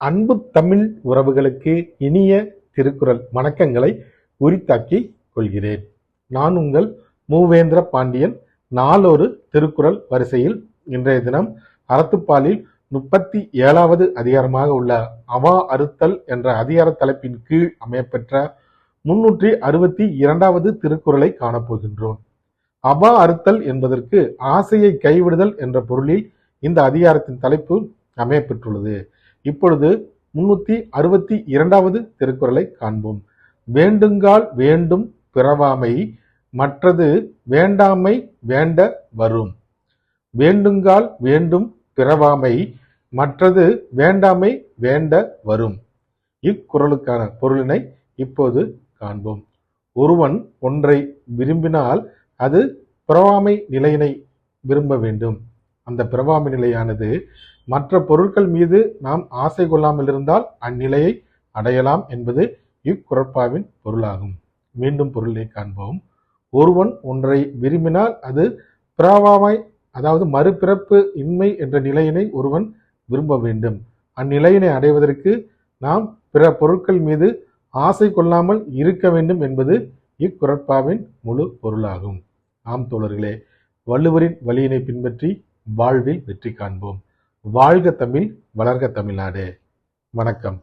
அன்பு தமிழ் உறவுகளுக்கு இனிய திருக்குறள் வணக்கங்களை உரித்தாக்கிக் கொள்கிறேன். நான் உங்கள் மூவேந்திர பாண்டியன். நாளொரு திருக்குறள் வரிசையில் இன்றைய தினம் அறத்துப்பாலில் 37வது அதிகாரமாக உள்ள அவா அறுத்தல் என்ற அதிகார தலைப்பின் கீழ் அமையப்பெற்ற 362வது திருக்குறளை காணப்போகின்றோம். அவா அறுத்தல் என்பதற்கு ஆசையை கைவிடுதல் என்ற பொருளில் இந்த அதிகாரத்தின் தலைப்பு அமையப்பெற்றுள்ளது. இப்பொழுது 362வது திருக்குறளை காண்போம். வேண்டுங்கால் வேண்டும் பிறவாமை மற்றது வேண்டாமை வேண்ட வரும். வேண்டுங்கால் வேண்டும் பிறவாமை மற்றது வேண்டாமை வேண்ட வரும். இக்குறளுக்கான பொருளினை இப்போது காண்போம். ஒருவன் ஒன்றை விரும்பினால் அது பிறவாமை நிலையினை விரும்ப வேண்டும். அந்த பிறவாமை நிலையானது மற்ற பொருட்கள் மீது நாம் ஆசை கொள்ளாமல் இருந்தால் அந்நிலையை அடையலாம் என்பது இக்குறட்பாவின் பொருளாகும். மீண்டும் பொருளை காண்போம். ஒருவன் ஒன்றை விரும்பினால் அது பிறவாமை, அதாவது மறுபிறப்பு இன்மை என்ற நிலையினை ஒருவன் விரும்ப வேண்டும். அந்நிலையினை அடைவதற்கு நாம் பிற பொருட்கள் மீது ஆசை கொள்ளாமல் இருக்க வேண்டும் என்பது இக்குறட்பாவின் முழு பொருளாகும். ஆம் தோழர்களே, வள்ளுவரின் வழியினை பின்பற்றி வாழ்வில் வெற்றி காண்போம். வாழ்க தமிழ், வளர்க தமிழ்நாடு. வணக்கம்.